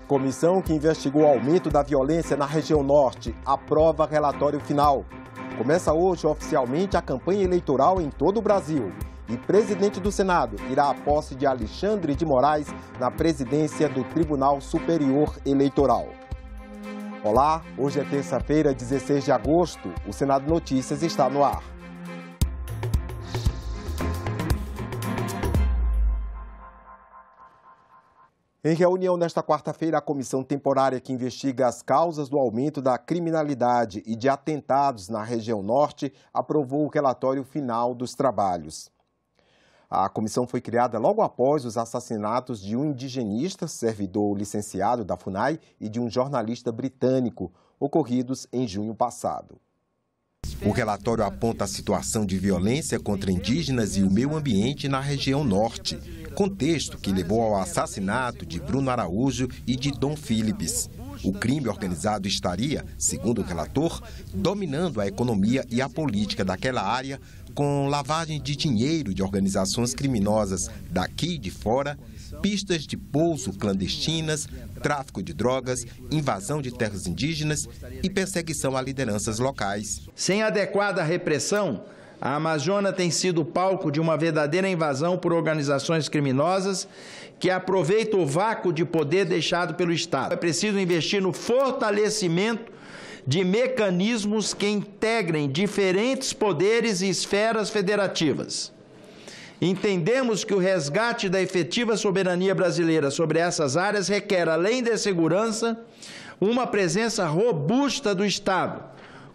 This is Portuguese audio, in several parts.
Comissão que investigou o aumento da violência na região norte aprova relatório final. Começa hoje oficialmente a campanha eleitoral em todo o Brasil. E presidente do Senado irá à posse de Alexandre de Moraes na presidência do Tribunal Superior Eleitoral. Olá, hoje é terça-feira, 16 de agosto. O Senado Notícias está no ar. Em reunião nesta quarta-feira, a comissão temporária que investiga as causas do aumento da criminalidade e de atentados na região norte aprovou o relatório final dos trabalhos. A comissão foi criada logo após os assassinatos de um indigenista, servidor licenciado da FUNAI, e de um jornalista britânico, ocorridos em junho passado. O relatório aponta a situação de violência contra indígenas e o meio ambiente na região norte, contexto que levou ao assassinato de Bruno Araújo e de Dom Philips. O crime organizado estaria, segundo o relator, dominando a economia e a política daquela área, com lavagem de dinheiro de organizações criminosas daqui e de fora, pistas de pouso clandestinas, tráfico de drogas, invasão de terras indígenas e perseguição a lideranças locais. Sem adequada repressão, a Amazônia tem sido palco de uma verdadeira invasão por organizações criminosas que aproveitam o vácuo de poder deixado pelo Estado. É preciso investir no fortalecimento de mecanismos que integrem diferentes poderes e esferas federativas. Entendemos que o resgate da efetiva soberania brasileira sobre essas áreas requer, além da segurança, uma presença robusta do Estado,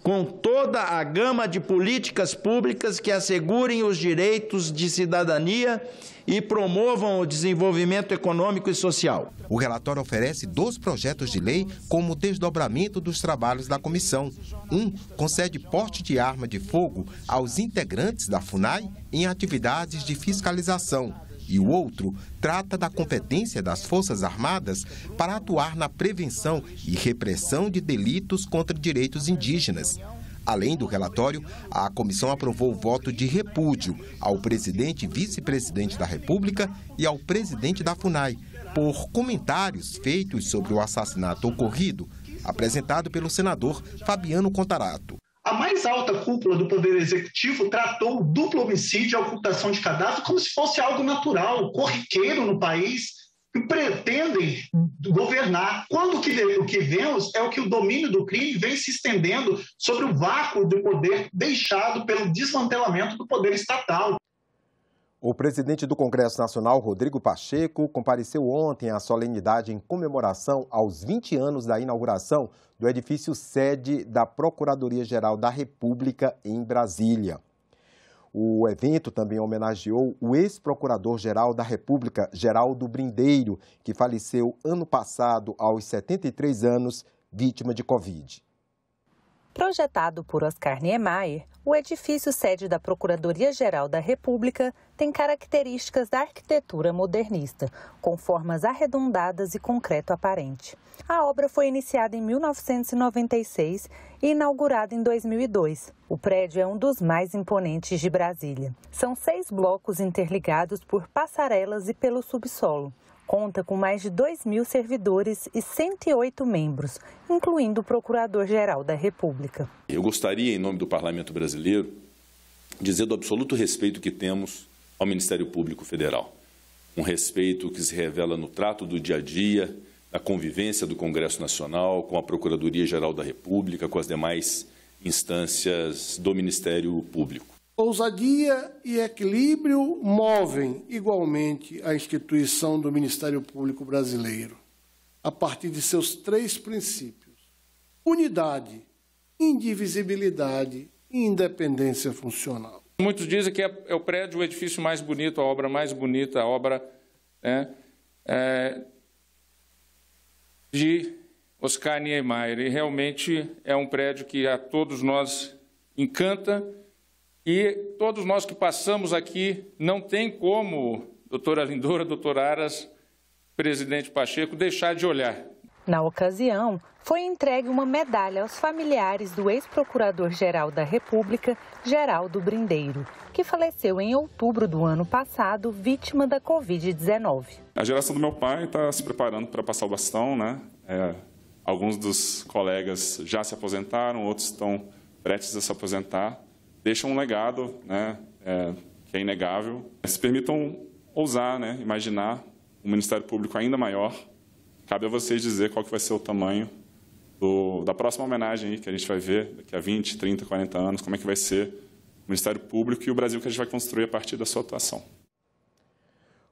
com toda a gama de políticas públicas que assegurem os direitos de cidadania e promovam o desenvolvimento econômico e social. O relatório oferece 2 projetos de lei como desdobramento dos trabalhos da comissão. Um concede porte de arma de fogo aos integrantes da FUNAI em atividades de fiscalização. E o outro trata da competência das Forças Armadas para atuar na prevenção e repressão de delitos contra direitos indígenas. Além do relatório, a comissão aprovou o voto de repúdio ao presidente e vice-presidente da República e ao presidente da FUNAI por comentários feitos sobre o assassinato ocorrido, apresentado pelo senador Fabiano Contarato. A mais alta cúpula do Poder Executivo tratou o duplo homicídio e a ocultação de cadáver como se fosse algo natural, corriqueiro no país, que pretendem governar. Quando o que vemos é que o domínio do crime vem se estendendo sobre o vácuo de poder deixado pelo desmantelamento do poder estatal. O presidente do Congresso Nacional, Rodrigo Pacheco, compareceu ontem à solenidade em comemoração aos 20 anos da inauguração do edifício sede da Procuradoria-Geral da República em Brasília. O evento também homenageou o ex-procurador-geral da República, Geraldo Brindeiro, que faleceu ano passado aos 73 anos, vítima de Covid. Projetado por Oscar Niemeyer, o edifício sede da Procuradoria-Geral da República tem características da arquitetura modernista, com formas arredondadas e concreto aparente. A obra foi iniciada em 1996 e inaugurada em 2002. O prédio é um dos mais imponentes de Brasília. São 6 blocos interligados por passarelas e pelo subsolo. Conta com mais de 2.000 servidores e 108 membros, incluindo o Procurador-Geral da República. Eu gostaria, em nome do Parlamento Brasileiro, dizer do absoluto respeito que temos ao Ministério Público Federal. Um respeito que se revela no trato do dia a dia, na convivência do Congresso Nacional, com a Procuradoria-Geral da República, com as demais instâncias do Ministério Público. Ousadia e equilíbrio movem igualmente a instituição do Ministério Público Brasileiro, a partir de seus 3 princípios: unidade, indivisibilidade e independência funcional. Muitos dizem que é o prédio, o edifício mais bonito, a obra mais bonita, a obra de Oscar Niemeyer. E realmente é um prédio que a todos nós encanta. E todos nós que passamos aqui, não tem como, doutora Lindora, doutor Aras, presidente Pacheco, deixar de olhar. Na ocasião, foi entregue uma medalha aos familiares do ex-procurador-geral da República, Geraldo Brindeiro, que faleceu em outubro do ano passado, vítima da Covid-19. A geração do meu pai está se preparando para passar o bastão, né? Alguns dos colegas já se aposentaram, outros estão prestes a se aposentar. Deixam um legado, né? Que é inegável. Se permitam ousar, né? Imaginar um Ministério Público ainda maior. Cabe a vocês dizer qual que vai ser o tamanho da próxima homenagem aí que a gente vai ver daqui a 20, 30, 40 anos, como é que vai ser o Ministério Público e o Brasil que a gente vai construir a partir da sua atuação.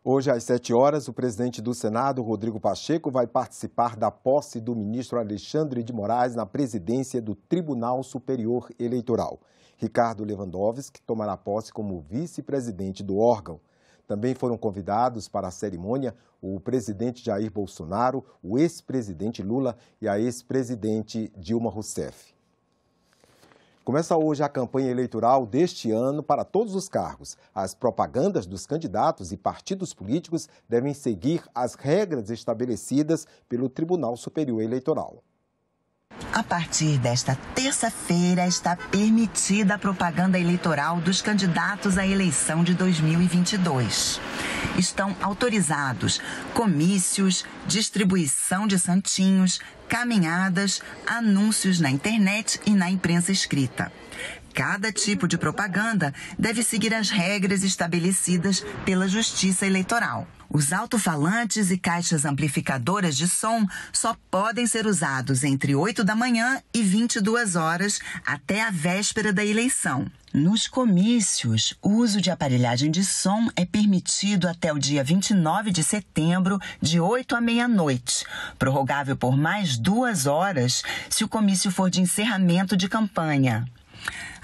Hoje, às 7 horas, o presidente do Senado, Rodrigo Pacheco, vai participar da posse do ministro Alexandre de Moraes na presidência do Tribunal Superior Eleitoral. Ricardo Lewandowski tomará posse como vice-presidente do órgão. Também foram convidados para a cerimônia o presidente Jair Bolsonaro, o ex-presidente Lula e a ex-presidente Dilma Rousseff. Começa hoje a campanha eleitoral deste ano para todos os cargos. As propagandas dos candidatos e partidos políticos devem seguir as regras estabelecidas pelo Tribunal Superior Eleitoral. A partir desta terça-feira está permitida a propaganda eleitoral dos candidatos à eleição de 2022. Estão autorizados comícios, distribuição de santinhos, caminhadas, anúncios na internet e na imprensa escrita. Cada tipo de propaganda deve seguir as regras estabelecidas pela Justiça Eleitoral. Os alto-falantes e caixas amplificadoras de som só podem ser usados entre 8 da manhã e 22 horas até a véspera da eleição. Nos comícios, o uso de aparelhagem de som é permitido até o dia 29 de setembro, de 8 à meia-noite, prorrogável por mais 2 horas se o comício for de encerramento de campanha.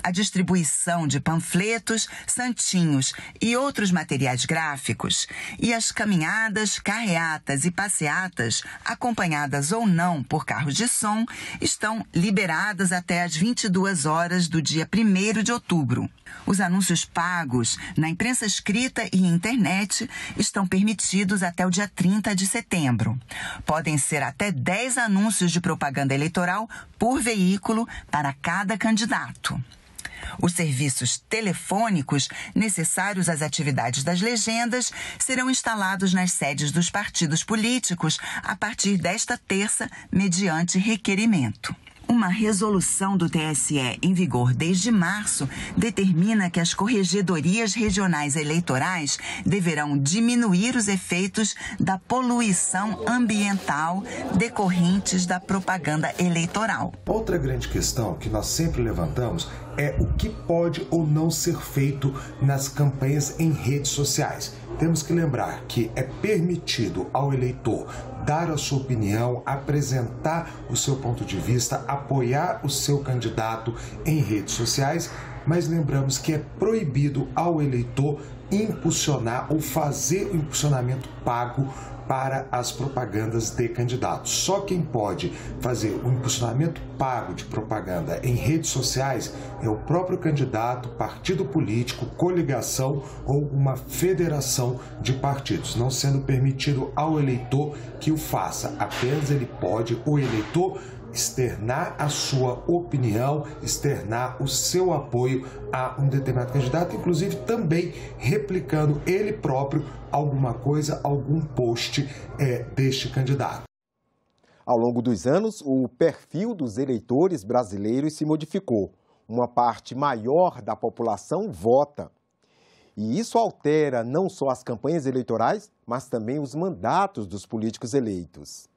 A distribuição de panfletos, santinhos e outros materiais gráficos e as caminhadas, carreatas e passeatas, acompanhadas ou não por carros de som, estão liberadas até às 22 horas do dia 1º de outubro. Os anúncios pagos na imprensa escrita e internet estão permitidos até o dia 30 de setembro. Podem ser até 10 anúncios de propaganda eleitoral por veículo para cada candidato. Os serviços telefônicos necessários às atividades das legendas serão instalados nas sedes dos partidos políticos a partir desta terça, mediante requerimento. Uma resolução do TSE em vigor desde março determina que as corregedorias regionais eleitorais deverão diminuir os efeitos da poluição ambiental decorrentes da propaganda eleitoral. Outra grande questão que nós sempre levantamos é o que pode ou não ser feito nas campanhas em redes sociais. Temos que lembrar que é permitido ao eleitor dar a sua opinião, apresentar o seu ponto de vista, apoiar o seu candidato em redes sociais, mas lembramos que é proibido ao eleitor impulsionar ou fazer o impulsionamento pago para as propagandas de candidatos. Só quem pode fazer o impulsionamento pago de propaganda em redes sociais é o próprio candidato, partido político, coligação ou uma federação de partidos, não sendo permitido ao eleitor que o faça. Apenas ele pode, o eleitor, externar a sua opinião, externar o seu apoio a um determinado candidato, inclusive também replicando ele próprio alguma coisa, algum post deste candidato. Ao longo dos anos, o perfil dos eleitores brasileiros se modificou. Uma parte maior da população vota. E isso altera não só as campanhas eleitorais, mas também os mandatos dos políticos eleitos.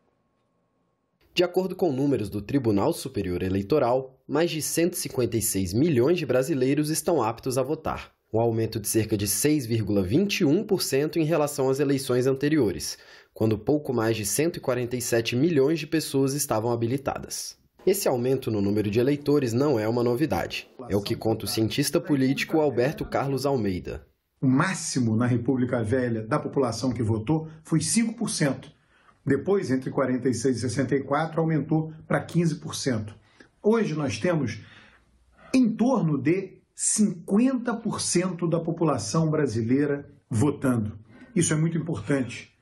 De acordo com números do Tribunal Superior Eleitoral, mais de 156 milhões de brasileiros estão aptos a votar, um aumento de cerca de 6,21% em relação às eleições anteriores, quando pouco mais de 147 milhões de pessoas estavam habilitadas. Esse aumento no número de eleitores não é uma novidade. É o que conta o cientista político Alberto Carlos Almeida. O máximo na República Velha da população que votou foi 5%. Depois, entre 46 e 64, aumentou para 15%. Hoje nós temos em torno de 50% da população brasileira votando. Isso é muito importante.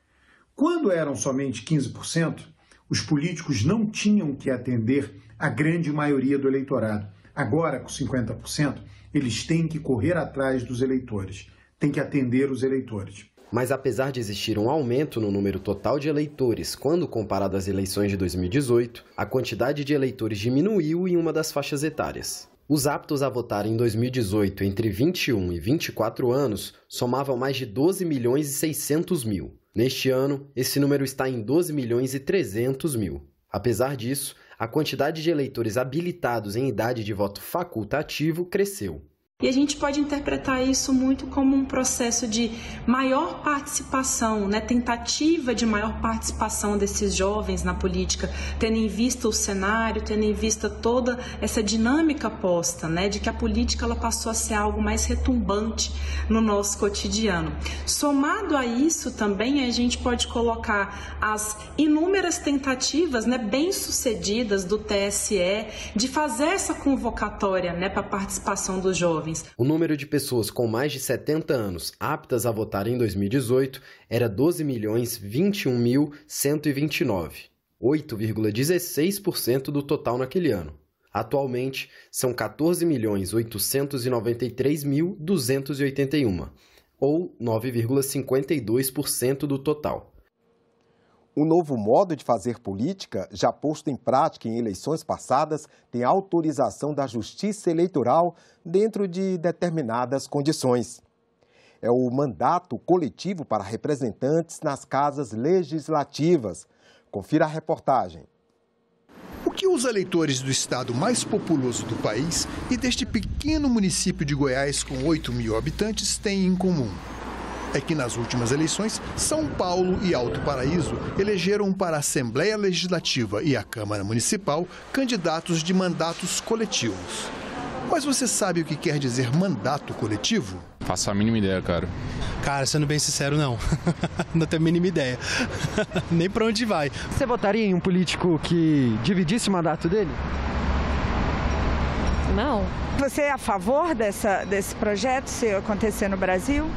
Quando eram somente 15%, Os políticos não tinham que atender a grande maioria do eleitorado. Agora, com 50%, eles têm que correr atrás dos eleitores, têm que atender os eleitores. Mas apesar de existir um aumento no número total de eleitores quando comparado às eleições de 2018, a quantidade de eleitores diminuiu em uma das faixas etárias. Os aptos a votar em 2018 entre 21 e 24 anos somavam mais de 12 milhões e 600 mil. Neste ano, esse número está em 12 milhões e 300 mil. Apesar disso, a quantidade de eleitores habilitados em idade de voto facultativo cresceu. E a gente pode interpretar isso muito como um processo de maior participação, tentativa de maior participação desses jovens na política, tendo em vista o cenário, tendo em vista toda essa dinâmica posta, de que a política ela passou a ser algo mais retumbante no nosso cotidiano. Somado a isso também, a gente pode colocar as inúmeras tentativas bem-sucedidas do TSE de fazer essa convocatória para a participação dos jovens. O número de pessoas com mais de 70 anos aptas a votar em 2018 era 12.021.129, 8,16% do total naquele ano. Atualmente, são 14.893.281, ou 9,52% do total. O novo modo de fazer política, já posto em prática em eleições passadas, tem autorização da Justiça Eleitoral dentro de determinadas condições. É o mandato coletivo para representantes nas casas legislativas. Confira a reportagem. O que os eleitores do estado mais populoso do país e deste pequeno município de Goiás com 8 mil habitantes têm em comum? É que nas últimas eleições, São Paulo e Alto Paraíso elegeram para a Assembleia Legislativa e a Câmara Municipal candidatos de mandatos coletivos. Mas você sabe o que quer dizer mandato coletivo? Faço a mínima ideia, cara. Cara, sendo bem sincero, não. Não tenho a mínima ideia. Nem pra onde vai. Você votaria em um político que dividisse o mandato dele? Não. Você é a favor desse projeto se acontecer no Brasil?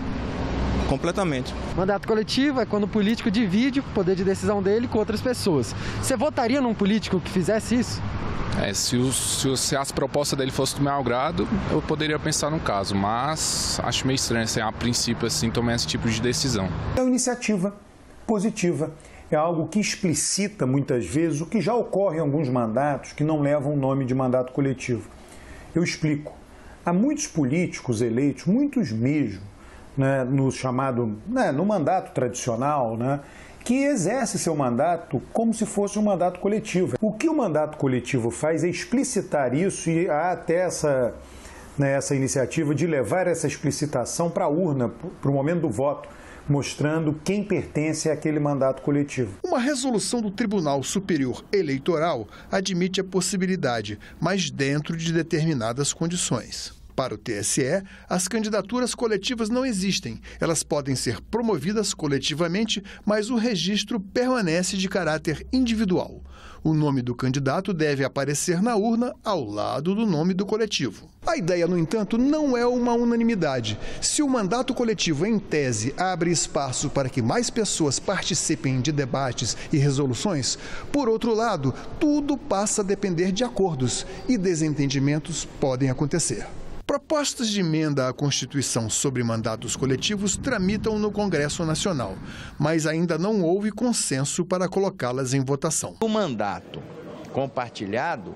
Completamente. Mandato coletivo é quando o político divide o poder de decisão dele com outras pessoas. Você votaria num político que fizesse isso? Se as propostas dele fossem do meu agrado, eu poderia pensar no caso, mas acho meio estranho, a princípio, tomar esse tipo de decisão. É uma iniciativa positiva, é algo que explicita muitas vezes o que já ocorre em alguns mandatos que não levam o nome de mandato coletivo. Eu explico. Há muitos políticos eleitos, muitos mesmo, no mandato tradicional, que exerce seu mandato como se fosse um mandato coletivo. O que o mandato coletivo faz é explicitar isso e há até essa iniciativa de levar essa explicitação para a urna, para o momento do voto, mostrando quem pertence àquele mandato coletivo. Uma resolução do Tribunal Superior Eleitoral admite a possibilidade, mas dentro de determinadas condições. Para o TSE, as candidaturas coletivas não existem. Elas podem ser promovidas coletivamente, mas o registro permanece de caráter individual. O nome do candidato deve aparecer na urna ao lado do nome do coletivo. A ideia, no entanto, não é uma unanimidade. Se o mandato coletivo, em tese, abre espaço para que mais pessoas participem de debates e resoluções, por outro lado, tudo passa a depender de acordos e desentendimentos podem acontecer. Propostas de emenda à Constituição sobre mandatos coletivos tramitam no Congresso Nacional, mas ainda não houve consenso para colocá-las em votação. O mandato compartilhado,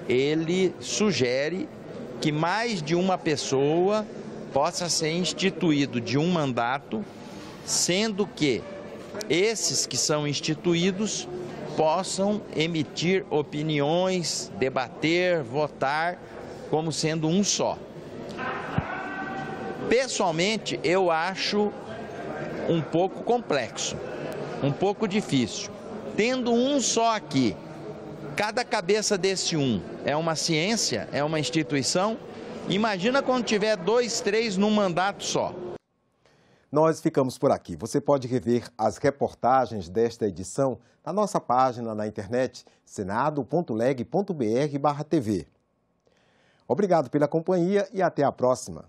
ele sugere que mais de uma pessoa possa ser instituído de um mandato, sendo que esses que são instituídos possam emitir opiniões, debater, votar como sendo um só. Pessoalmente, eu acho um pouco complexo, um pouco difícil. Tendo um só aqui, cada cabeça desse um é uma ciência, é uma instituição. Imagina quando tiver 2, 3 num mandato só. Nós ficamos por aqui. Você pode rever as reportagens desta edição na nossa página na internet senado.leg.br/tv. Obrigado pela companhia e até a próxima.